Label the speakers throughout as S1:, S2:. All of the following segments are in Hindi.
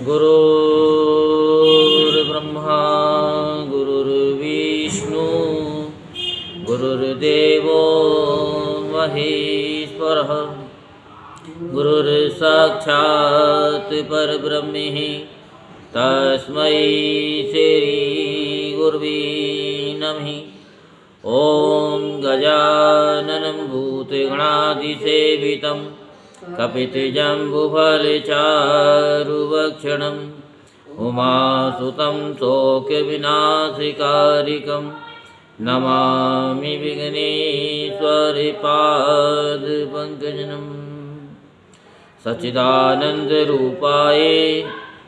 S1: गुरुर्ब्रह्मा गुरुर्विष्णु गुरुर्देवो महेश्वरः गुरुर्साक्षात् परब्रह्म तस्मै श्रीगुरुवे नमः। ॐ गजाननं भूतगणाधिसेवितं कपितजम्बुफलचारुभक्षणम् उमासुतं शोकविनाशकारिकं नमामि विघ्नेश्वरपादपङ्कजं। सच्चिदानन्दरूपाय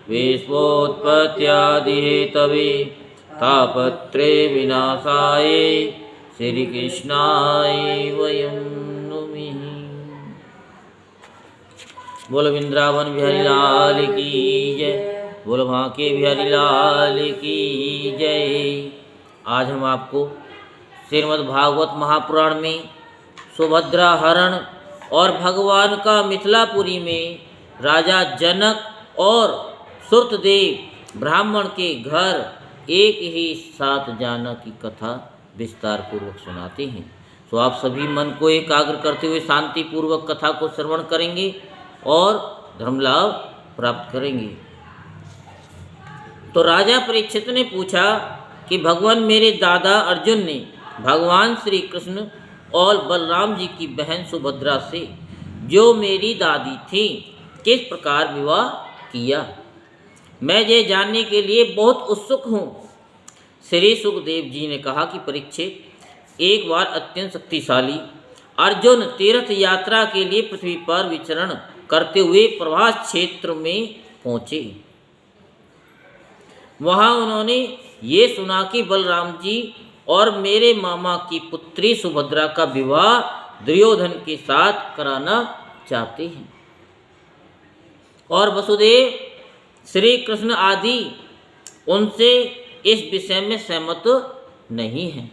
S1: विश्वोत्पत्त्यादिहेतवे तापत्रे विनाशाय श्रीकृष्णाय वयं नमः। बोलो वृंदावन बिहारी लाल की जय, बोलो बांके बिहारी लाल की जय। आज हम आपको श्रीमद् भागवत महापुराण में सुभद्रा हरण और भगवान का मिथिलापुरी में राजा जनक और सुरतदेव ब्राह्मण के घर एक ही साथ जाना की कथा विस्तार पूर्वक सुनाते हैं। तो आप सभी मन को एकाग्र करते हुए शांति पूर्वक कथा को श्रवण करेंगे और धर्म लाभ प्राप्त करेंगे। तो राजा परीक्षित ने पूछा कि भगवान मेरे दादा अर्जुन ने भगवान श्री कृष्ण और बलराम जी की बहन सुभद्रा से जो मेरी दादी थी किस प्रकार विवाह किया, मैं ये जानने के लिए बहुत उत्सुक हूँ। श्री सुखदेव जी ने कहा कि परीक्षित, एक बार अत्यंत शक्तिशाली अर्जुन तीर्थ यात्रा के लिए पृथ्वी पर विचरण करते हुए प्रवास क्षेत्र में पहुँचे। वहाँ उन्होंने ये सुना कि बलराम जी और मेरे मामा की पुत्री सुभद्रा का विवाह दुर्योधन के साथ कराना चाहते हैं और वसुदेव श्री कृष्ण आदि उनसे इस विषय में सहमत नहीं हैं।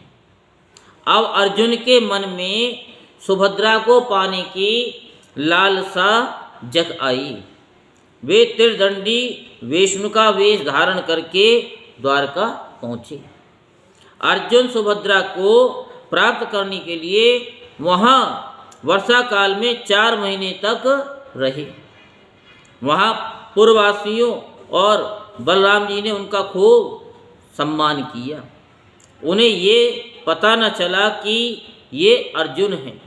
S1: अब अर्जुन के मन में सुभद्रा को पाने की लालसा जग आई। वे त्रिदंडी विष्णु का वेश धारण करके द्वारका पहुँचे। अर्जुन सुभद्रा को प्राप्त करने के लिए वहाँ वर्षा काल में 4 महीने तक रहे। वहाँ पूर्ववासियों और बलराम जी ने उनका खूब सम्मान किया। उन्हें ये पता न चला कि ये अर्जुन हैं।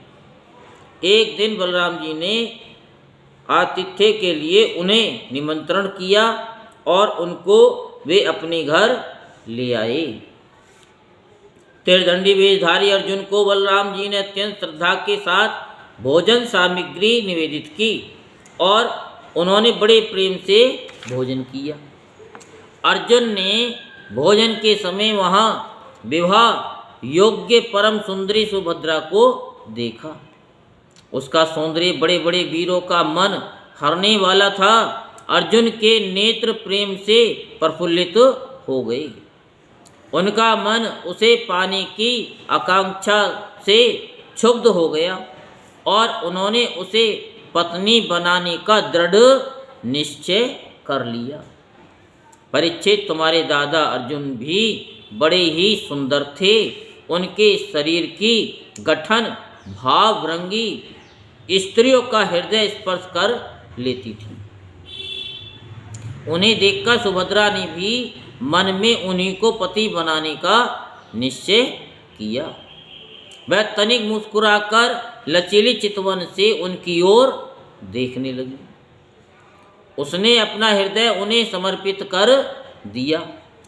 S1: एक दिन बलराम जी ने आतिथ्य के लिए उन्हें निमंत्रण किया और उनको वे अपने घर ले आए। त्रिदंडी वेशधारी अर्जुन को बलराम जी ने अत्यंत श्रद्धा के साथ भोजन सामग्री निवेदित की और उन्होंने बड़े प्रेम से भोजन किया। अर्जुन ने भोजन के समय वहाँ विवाह योग्य परम सुंदरी सुभद्रा को देखा। उसका सौंदर्य बड़े बड़े वीरों का मन हरने वाला था। अर्जुन के नेत्र प्रेम से प्रफुल्लित हो गए। उनका मन उसे पाने की आकांक्षा से क्षुब्ध हो गया और उन्होंने उसे पत्नी बनाने का दृढ़ निश्चय कर लिया। परीक्षित, तुम्हारे दादा अर्जुन भी बड़े ही सुंदर थे। उनके शरीर की गठन भावभंगी स्त्रियों का हृदय स्पर्श कर लेती थी। उन्हें देखकर सुभद्रा ने भी मन में उन्हीं को पति बनाने का निश्चय किया। वह तनिक मुस्कुराकर लचीली चितवन से उनकी ओर देखने लगी। उसने अपना हृदय उन्हें समर्पित कर दिया।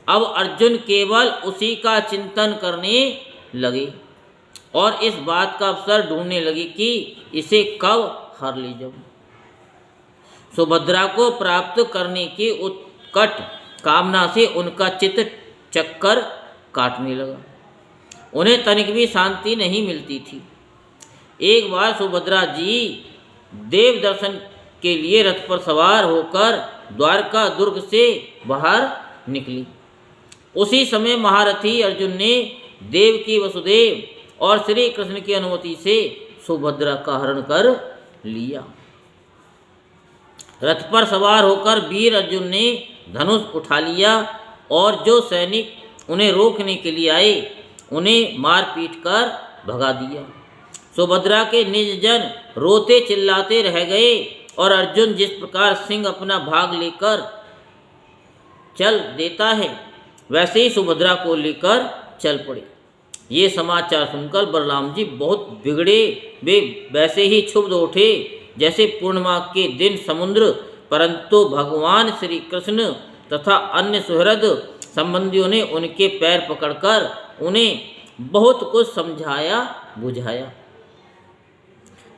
S1: अब अर्जुन केवल उसी का चिंतन करने लगे और इस बात का अवसर ढूंढने लगे कि इसे कब हर ले जाऊं। सुभद्रा को प्राप्त करने की उत्कट कामना से उनका चित्त चक्कर काटने लगा। उन्हें तनिक भी शांति नहीं मिलती थी। एक बार सुभद्रा जी देव दर्शन के लिए रथ पर सवार होकर द्वारका दुर्ग से बाहर निकली। उसी समय महारथी अर्जुन ने देवकी वसुदेव और श्री कृष्ण की अनुमति से सुभद्रा का हरण कर लिया। रथ पर सवार होकर वीर अर्जुन ने धनुष उठा लिया और जो सैनिक उन्हें रोकने के लिए आए उन्हें मार पीट कर भगा दिया। सुभद्रा के निज जन रोते चिल्लाते रह गए और अर्जुन जिस प्रकार सिंह अपना भाग लेकर चल देता है वैसे ही सुभद्रा को लेकर चल पड़े। ये समाचार सुनकर बलराम जी बहुत बिगड़े, वे वैसे ही क्षुब्ध उठे जैसे पूर्णिमा के दिन समुद्र, परंतु भगवान श्री कृष्ण तथा अन्य सुहृद संबंधियों ने उनके पैर पकड़कर उन्हें बहुत कुछ समझाया बुझाया,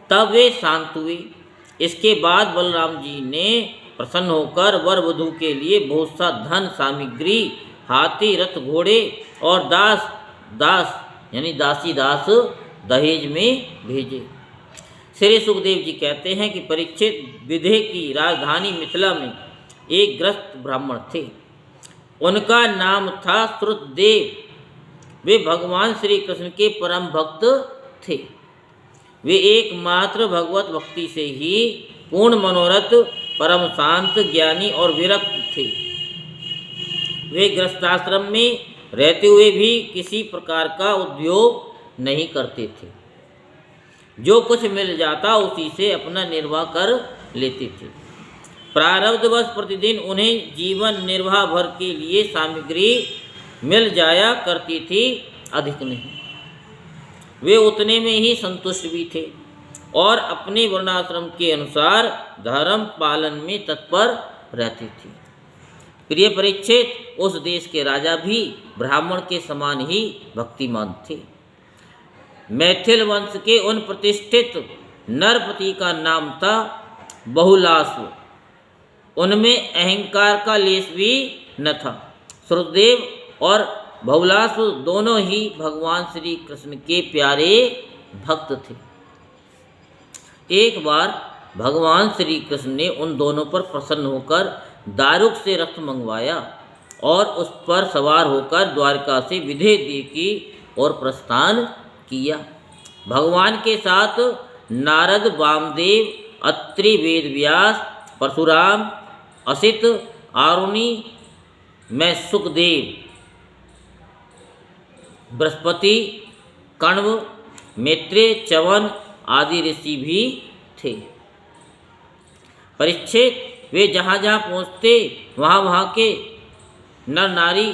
S1: तब वे शांत हुए। इसके बाद बलराम जी ने प्रसन्न होकर वर वधू के लिए बहुत सा धन सामग्री, हाथी, रथ, घोड़े और दास यानी दासी दास दहेज में भेजे। श्री सुखदेव जी कहते हैं कि परीक्षित विदेह की राजधानी मिथिला में एक ग्रस्त ब्राह्मण थे। उनका नाम था श्रुतदेव। वे भगवान श्री कृष्ण के परम भक्त थे। वे एकमात्र भगवत भक्ति से ही पूर्ण मनोरथ, परम शांत, ज्ञानी और विरक्त थे। वे गृहस्थाश्रम में रहते हुए भी किसी प्रकार का उद्योग नहीं करते थे। जो कुछ मिल जाता उसी से अपना निर्वाह कर लेते थे। प्रारब्धवश प्रतिदिन उन्हें जीवन निर्वाह भर के लिए सामग्री मिल जाया करती थी, अधिक नहीं। वे उतने में ही संतुष्ट भी थे और अपने वर्णाश्रम के अनुसार धर्म पालन में तत्पर रहते थे। प्रिय परीक्षित, उस देश के राजा भी ब्राह्मण के समान ही भक्तिमान थे। मैथिल वंश के उन प्रतिष्ठित नरपति का नाम था बहुलासु। उनमें अहंकार का लेश भी न था। श्रुतदेव और बहुलासु दोनों ही भगवान श्री कृष्ण के प्यारे भक्त थे। एक बार भगवान श्री कृष्ण ने उन दोनों पर प्रसन्न होकर दारुक से रथ मंगवाया और उस पर सवार होकर द्वारका से विदेह की ओर प्रस्थान किया। भगवान के साथ नारद, वामदेव, अत्रि, वेदव्यास, परशुराम, असित, आरुणि में सुखदेव, बृहस्पति, कण्व, मैत्रेय, च्यवन आदि ऋषि भी थे। परीक्षित, वे जहाँ जहाँ पहुँचते वहाँ के नर नारी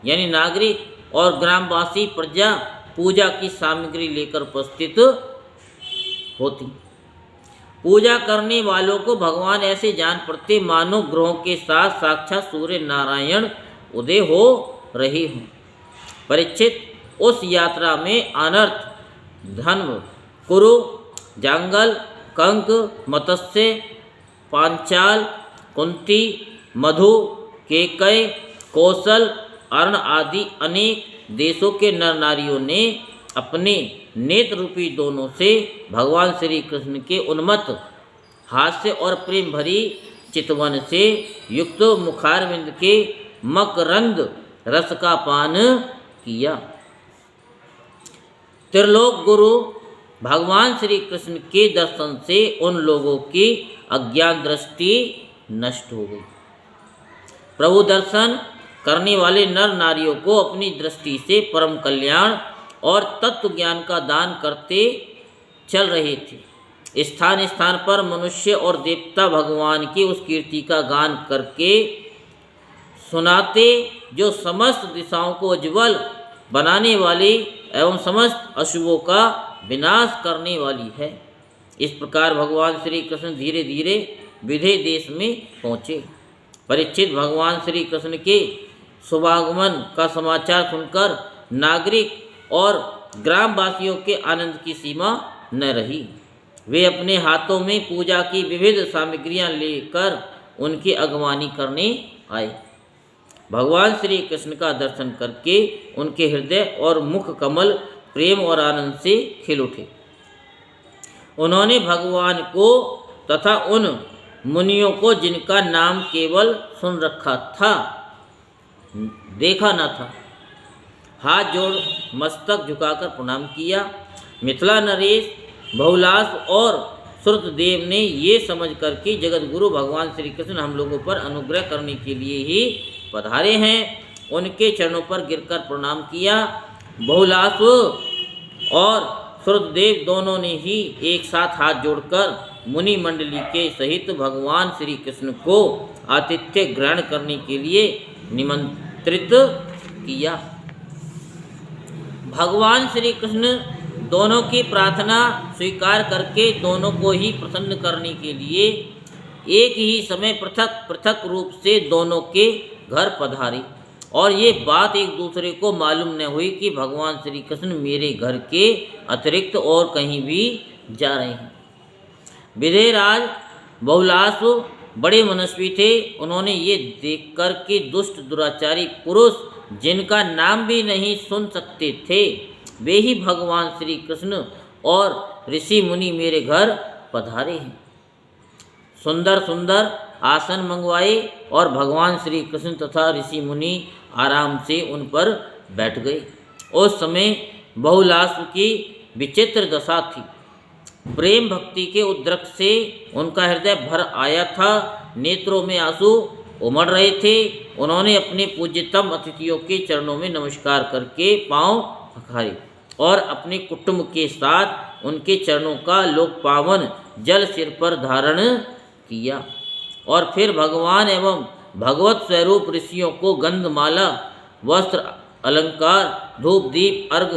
S1: यानी नागरिक और ग्रामवासी प्रजा पूजा की सामग्री लेकर उपस्थित होती। पूजा करने वालों को भगवान ऐसे जान पड़ते मानो ग्रहों के साथ साक्षात सूर्य नारायण उदय हो रहे हों। परीक्षित, उस यात्रा में अनर्थ, धन्व, कुरु, जांगल, कंक, मत्स्य, पांचाल, कुंती, मधु, केकय, कौशल, अर्ण आदि अनेक देशों के नर नारियों ने अपने नेत्र रूपी दोनों से भगवान श्री कृष्ण के उन्मत्त हास्य और प्रेम भरी चितवन से युक्त मुखारविंद के मकरंद रस का पान किया। त्रिलोक गुरु भगवान श्री कृष्ण के दर्शन से उन लोगों की अज्ञान दृष्टि नष्ट हो गई। प्रभु दर्शन करने वाले नर नारियों को अपनी दृष्टि से परम कल्याण और तत्व ज्ञान का दान करते चल रहे थे। स्थान स्थान पर मनुष्य और देवता भगवान की उस कीर्ति का गान करके सुनाते जो समस्त दिशाओं को उज्ज्वल बनाने वाली एवं समस्त अशुभों का विनाश करने वाली है। इस प्रकार भगवान श्री कृष्ण धीरे धीरे विदेह देश में पहुँचे। परीक्षित, भगवान श्री कृष्ण के शुभागमन का समाचार सुनकर नागरिक और ग्रामवासियों के आनंद की सीमा न रही। वे अपने हाथों में पूजा की विविध सामग्रियां लेकर उनकी अगवानी करने आए। भगवान श्री कृष्ण का दर्शन करके उनके हृदय और मुख कमल प्रेम और आनंद से खिल उठे। उन्होंने भगवान को तथा उन मुनियों को जिनका नाम केवल सुन रखा था, देखा न था, हाथ जोड़ मस्तक झुकाकर प्रणाम किया। मिथिला नरेश, बहुलास और श्रुतदेव ने ये समझ कर कि जगत गुरु भगवान श्री कृष्ण हम लोगों पर अनुग्रह करने के लिए ही पधारे हैं, उनके चरणों पर गिरकर प्रणाम किया। बहुलास और श्रुतदेव दोनों ने ही एक साथ हाथ जोड़कर मुनि मंडली के सहित भगवान श्री कृष्ण को आतिथ्य ग्रहण करने के लिए निमंत्रित किया। भगवान श्री कृष्ण दोनों की प्रार्थना स्वीकार करके दोनों को ही प्रसन्न करने के लिए एक ही समय पृथक पृथक रूप से दोनों के घर पधारे, और ये बात एक दूसरे को मालूम न हुई कि भगवान श्री कृष्ण मेरे घर के अतिरिक्त और कहीं भी जा रहे हैं। विदेहराज बहुलास बड़े मनस्वी थे। उन्होंने ये देखकर कि दुष्ट दुराचारी पुरुष जिनका नाम भी नहीं सुन सकते थे वे ही भगवान श्री कृष्ण और ऋषि मुनि मेरे घर पधारे हैं, सुंदर सुंदर आसन मंगवाए और भगवान श्री कृष्ण तथा ऋषि मुनि आराम से उन पर बैठ गए। उस समय बहुलास की विचित्र दशा थी। प्रेम भक्ति के उद्रेक से उनका हृदय भर आया था, नेत्रों में आंसू उमड़ रहे थे। उन्होंने अपने पूज्यतम अतिथियों के चरणों में नमस्कार करके पांव पखारे और अपने कुटुंब के साथ उनके चरणों का लोक पावन जल सिर पर धारण किया, और फिर भगवान एवं भगवत स्वरूप ऋषियों को गंधमाला, वस्त्र, अलंकार, धूप, दीप, अर्घ,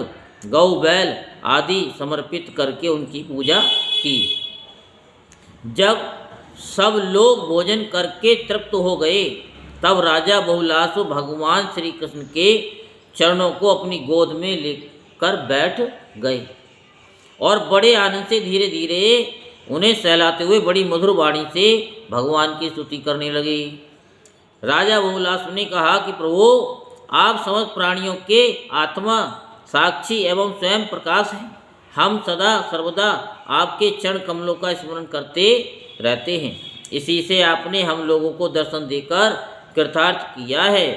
S1: गौ बैल आदि समर्पित करके उनकी पूजा की। जब सब लोग भोजन करके तृप्त हो गए तब राजा बहुलास भगवान श्री कृष्ण के चरणों को अपनी गोद में लेकर बैठ गए और बड़े आनंद से धीरे धीरे उन्हें सहलाते हुए बड़ी मधुर वाणी से भगवान की स्तुति करने लगे। राजा बहुलास ने कहा कि प्रभु, आप समस्त प्राणियों के आत्मा, साक्षी एवं स्वयं प्रकाश हैं। हम सदा सर्वदा आपके चरण कमलों का स्मरण करते रहते हैं। इसी से आपने हम लोगों को दर्शन देकर कृतार्थ किया है।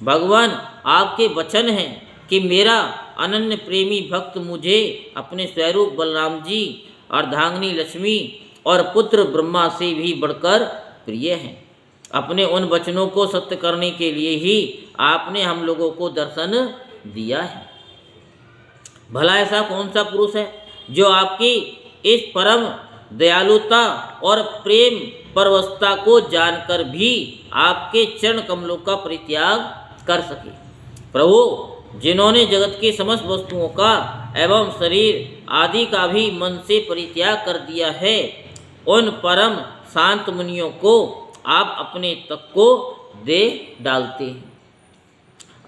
S1: भगवान, आपके वचन हैं कि मेरा अनन्य प्रेमी भक्त मुझे अपने स्वरूप बलराम जी, अर्धांगिनी लक्ष्मी और पुत्र ब्रह्मा से भी बढ़कर प्रिय हैं। अपने उन वचनों को सत्य करने के लिए ही आपने हम लोगों को दर्शन दिया है। भला ऐसा कौन सा पुरुष है जो आपकी इस परम दयालुता और प्रेम परवशता को जानकर भी आपके चरण कमलों का परित्याग कर सके। प्रभु, जिन्होंने जगत की समस्त वस्तुओं का एवं शरीर आदि का भी मन से परित्याग कर दिया है, उन परम शांत मुनियों को आप अपने तक को दे डालते हैं।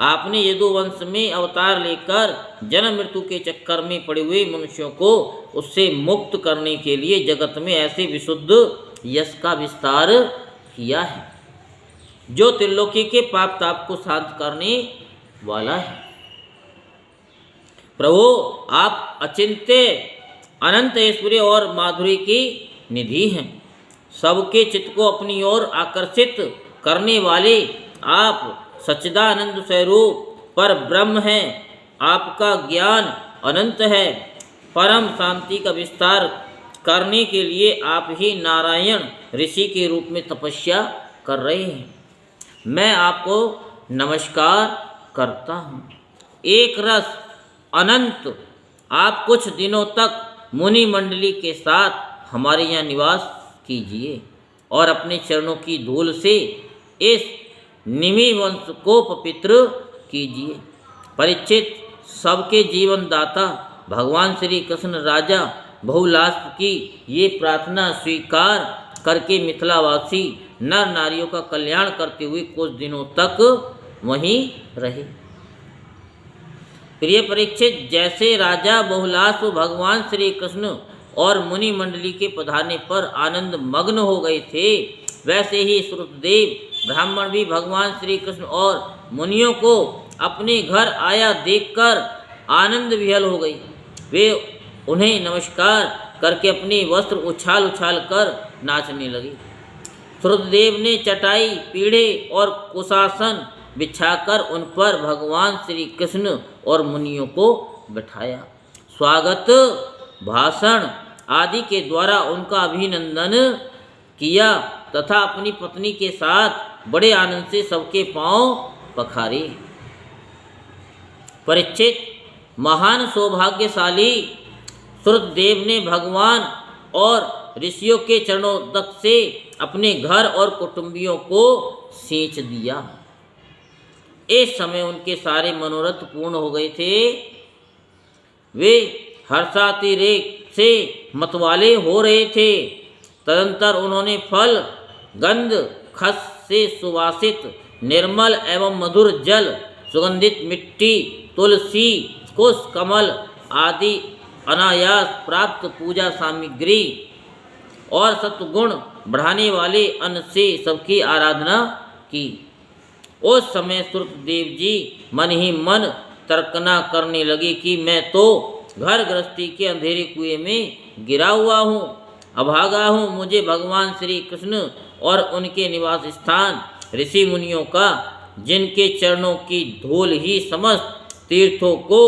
S1: आपने यदुवंश में अवतार लेकर जन्म मृत्यु के चक्कर में पड़े हुए मनुष्यों को उससे मुक्त करने के लिए जगत में ऐसे विशुद्ध यश का विस्तार किया है जो त्रिलोकी के पाप ताप को शांत करने वाला है। प्रभु, आप अचिंत्य अनंत ऐश्वर्य और माधुर्य की निधि हैं। सबके चित्त को अपनी ओर आकर्षित करने वाले आप सच्चिदानंद स्वरूप पर ब्रह्म हैं। आपका ज्ञान अनंत है। परम शांति का विस्तार करने के लिए आप ही नारायण ऋषि के रूप में तपस्या कर रहे हैं। मैं आपको नमस्कार करता हूँ। एक रस अनंत, आप कुछ दिनों तक मुनि मंडली के साथ हमारे यहाँ निवास कीजिए और अपने चरणों की धूल से इस निमि वंश को पवित्र कीजिए। परीक्षित, सबके जीवन दाता भगवान श्री कृष्ण राजा बहुलास की ये प्रार्थना स्वीकार करके मिथिलावासी नर नारियों का कल्याण करते हुए कुछ दिनों तक वहीं रहे। प्रिय परीक्षित, जैसे राजा बहुलास भगवान श्री कृष्ण और मुनि मंडली के पधारने पर आनंद मग्न हो गए थे, वैसे ही श्रुतदेव ब्राह्मण भी भगवान श्री कृष्ण और मुनियों को अपने घर आया देखकर आनंद विहल हो गई। वे उन्हें नमस्कार करके अपने वस्त्र उछाल उछाल कर नाचने लगे। श्रुतदेव ने चटाई, पीढ़े और कुशासन बिछाकर उन पर भगवान श्री कृष्ण और मुनियों को बैठाया। स्वागत भाषण आदि के द्वारा उनका अभिनंदन किया तथा अपनी पत्नी के साथ बड़े आनंद से सबके पांव पखारे। परीक्षित, महान सौभाग्यशाली श्रुतदेव ने भगवान और ऋषियों के चरणों तक से अपने घर और कुटुंबियों को सींच दिया। इस समय उनके सारे मनोरथ पूर्ण हो गए थे। वे हर्षातिरेक से मतवाले हो रहे थे। तदंतर उन्होंने फल, गंध, खस से सुवासित निर्मल एवं मधुर जल, सुगंधित मिट्टी, तुलसी, कुश, कमल आदि अनायास प्राप्त पूजा सामग्री और सत्वगुण बढ़ाने वाले अन्न से सबकी आराधना की। उस समय श्रुतदेव जी मन ही मन तर्कना करने लगे कि मैं तो घर गृहस्थी के अंधेरे कुएं में गिरा हुआ हूँ, अभागा हूँ। मुझे भगवान श्री कृष्ण और उनके निवास स्थान ऋषि मुनियों का, जिनके चरणों की धूल ही समस्त तीर्थों को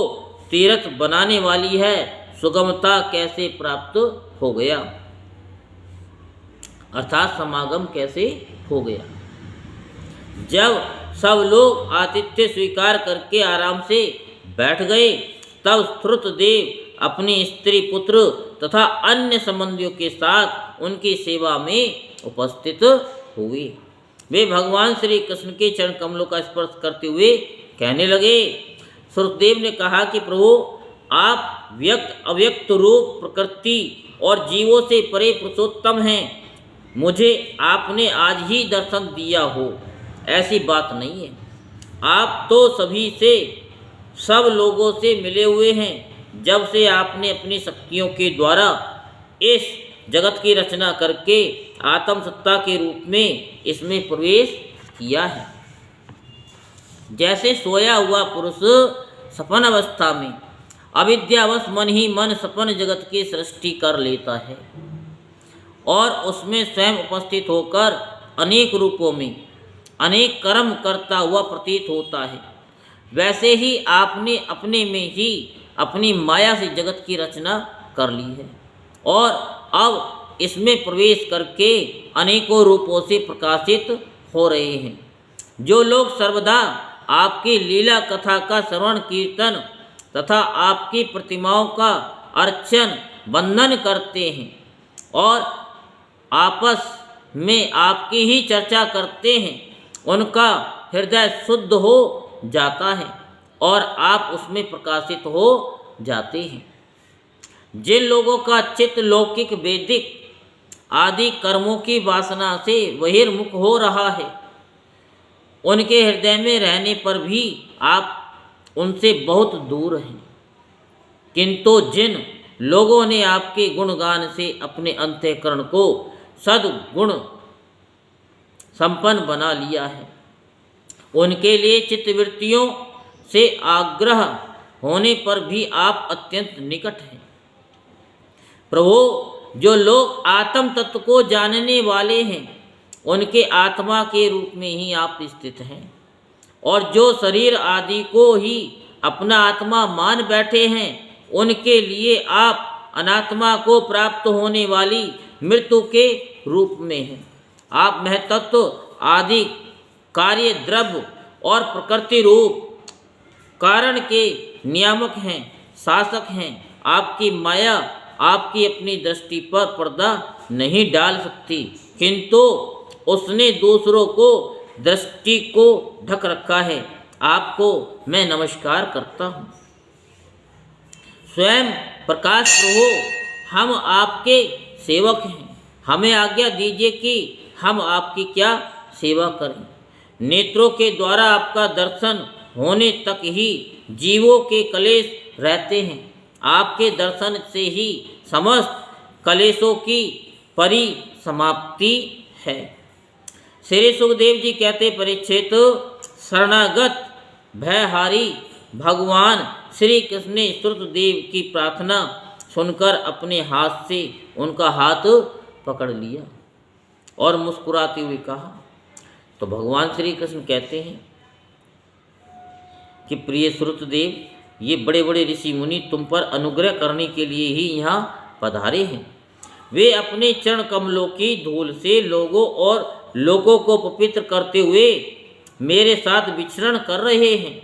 S1: तीर्थ बनाने वाली है, सुगमता कैसे प्राप्त हो गया, अर्थात समागम कैसे हो गया। जब सब लोग आतिथ्य स्वीकार करके आराम से बैठ गए, तब श्रुतदेव अपने स्त्री पुत्र तथा अन्य संबंधियों के साथ उनकी सेवा में उपस्थित हुए। वे भगवान श्री कृष्ण के चरण कमलों का स्पर्श करते हुए कहने लगे। श्रुतदेव ने कहा कि प्रभु, आप व्यक्त अव्यक्त रूप, प्रकृति और जीवों से परे पुरुषोत्तम हैं। मुझे आपने आज ही दर्शन दिया हो, ऐसी बात नहीं है। आप तो सभी से, सब लोगों से मिले हुए हैं। जब से आपने अपनी शक्तियों के द्वारा इस जगत की रचना करके आत्म सत्ता के रूप में इसमें प्रवेश किया है। जैसे सोया हुआ पुरुष सपन अवस्था में अविद्यावश मन ही मन सपन जगत की सृष्टि कर लेता है और उसमें स्वयं उपस्थित होकर अनेक रूपों में अनेक कर्म करता हुआ प्रतीत होता है, वैसे ही आपने अपने में ही अपनी माया से जगत की रचना कर ली है और अब इसमें प्रवेश करके अनेकों रूपों से प्रकाशित हो रहे हैं। जो लोग सर्वदा आपकी लीला कथा का श्रवण कीर्तन तथा आपकी प्रतिमाओं का अर्चन वंदन करते हैं और आपस में आपकी ही चर्चा करते हैं, उनका हृदय शुद्ध हो जाता है और आप उसमें प्रकाशित हो जाते हैं। जिन लोगों का चित्त लौकिक वैदिक आदि कर्मों की वासना से बहिर्मुख हो रहा है, उनके हृदय में रहने पर भी आप उनसे बहुत दूर हैं। किंतु जिन लोगों ने आपके गुणगान से अपने अंतःकरण को सद्गुण संपन्न बना लिया है, उनके लिए चित्तवृत्तियों से आग्रह होने पर भी आप अत्यंत निकट हैं। प्रभु, जो लोग आत्म तत्व को जानने वाले हैं, उनके आत्मा के रूप में ही आप स्थित हैं और जो शरीर आदि को ही अपना आत्मा मान बैठे हैं, उनके लिए आप अनात्मा को प्राप्त होने वाली मृत्यु के रूप में हैं। आप महतत्व आदि कार्य द्रव्य और प्रकृति रूप कारण के नियामक हैं, शासक हैं। आपकी माया आपकी अपनी दृष्टि पर पर्दा नहीं डाल सकती, किंतु उसने दूसरों को दृष्टि को ढक रखा है। आपको मैं नमस्कार करता हूँ। स्वयं प्रकाश प्रभु, हम आपके सेवक हैं। हमें आज्ञा दीजिए कि हम आपकी क्या सेवा करें। नेत्रों के द्वारा आपका दर्शन होने तक ही जीवों के कलेश रहते हैं। आपके दर्शन से ही समस्त कलेशों की परिसमाप्ति है। श्री सुखदेव जी कहते, परीक्षित, शरणागत भयहारी भगवान श्री कृष्ण ने श्रुतदेव की प्रार्थना सुनकर अपने हाथ से उनका हाथ पकड़ लिया और मुस्कुराते हुए कहा। तो भगवान श्री कृष्ण कहते हैं कि प्रिय श्रुतदेव, ये बड़े बड़े ऋषि मुनि तुम पर अनुग्रह करने के लिए ही यहाँ पधारे हैं। वे अपने चरण कमलों की धूल से लोगों को पवित्र करते हुए मेरे साथ विचरण कर रहे हैं।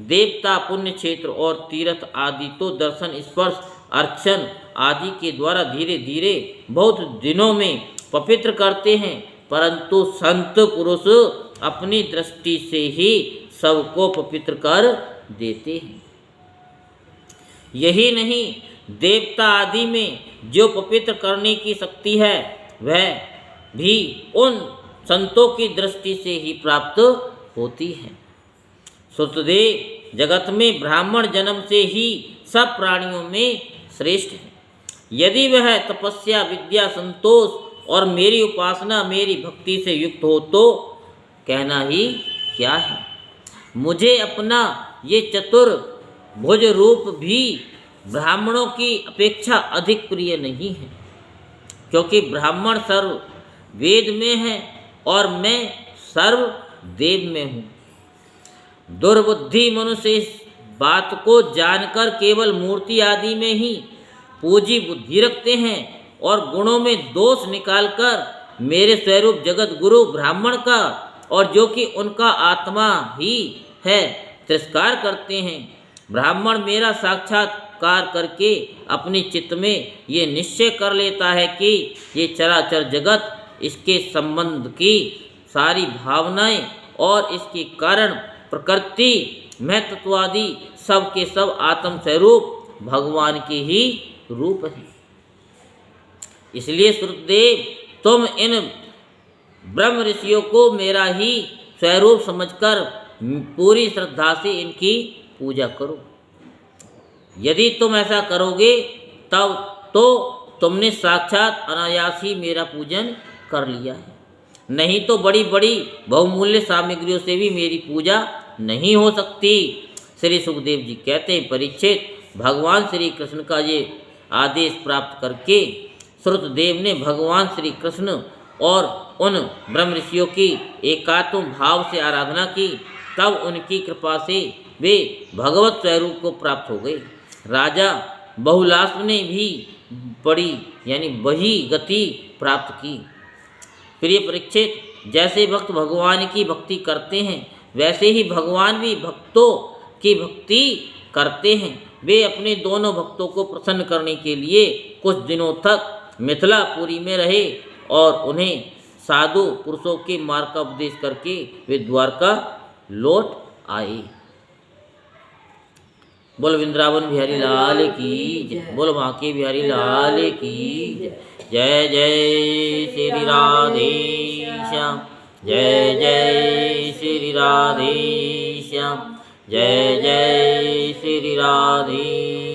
S1: देवता, पुण्य क्षेत्र और तीर्थ आदि तो दर्शन, स्पर्श, अर्चन आदि के द्वारा धीरे धीरे बहुत दिनों में पवित्र करते हैं, परंतु संत पुरुष अपनी दृष्टि से ही सबको पवित्र कर देते हैं। यही नहीं, देवता आदि में जो पवित्र करने की शक्ति है वह भी उन संतों की दृष्टि से ही प्राप्त होती है। श्रुतदेव, जगत में ब्राह्मण जन्म से ही सब प्राणियों में श्रेष्ठ है। यदि वह तपस्या, विद्या, संतोष और मेरी उपासना, मेरी भक्ति से युक्त हो तो कहना ही क्या है। मुझे अपना ये चतुर्भुज रूप भी ब्राह्मणों की अपेक्षा अधिक प्रिय नहीं है, क्योंकि ब्राह्मण सर्व वेद में है और मैं सर्व देव में हूँ। दुर्बुद्धि मनुष्य इस बात को जानकर केवल मूर्ति आदि में ही पूजी बुद्धि रखते हैं और गुणों में दोष निकालकर मेरे स्वरूप जगत गुरु ब्राह्मण का, और जो कि उनका आत्मा ही है, तिरस्कार करते हैं। ब्राह्मण मेरा साक्षात्कार करके अपने चित्त में ये निश्चय कर लेता है कि ये चराचर जगत, इसके संबंध की सारी भावनाएं और इसके कारण प्रकृति, महत्त्वादि सब के सब आत्म स्वरूप भगवान के ही रूप है। इसलिए श्रुतदेव, तुम इन ब्रह्म ऋषियों को मेरा ही स्वरूप समझकर पूरी श्रद्धा से इनकी पूजा करो। यदि तुम ऐसा करोगे तब तो तुमने साक्षात अनायास ही मेरा पूजन कर लिया है, नहीं तो बड़ी बड़ी बहुमूल्य सामग्रियों से भी मेरी पूजा नहीं हो सकती। श्री सुखदेव जी कहते हैं, परीक्षित, भगवान श्री कृष्ण का ये आदेश प्राप्त करके श्रुतदेव ने भगवान श्री कृष्ण और उन ब्रह्म ऋषियों की एकात्म भाव से आराधना की। तब उनकी कृपा से वे भगवत स्वरूप को प्राप्त हो गए। राजा बहुलास ने भी बड़ी वही गति प्राप्त की। प्रिय परीक्षित, जैसे भक्त भगवान की भक्ति करते हैं वैसे ही भगवान भी भक्तों की भक्ति करते हैं। वे अपने दोनों भक्तों को प्रसन्न करने के लिए कुछ दिनों तक मिथिलापुरी में रहे और उन्हें साधु पुरुषों के मार्ग का उपदेश करके वे द्वारका लौट आए। बोल वृंदावन बिहारी लाल की जय, बोल बांके बिहारी लाल की जय। जय जय श्री राधे श्याम, जय जय श्री राधे श्याम, जय जय श्री राधे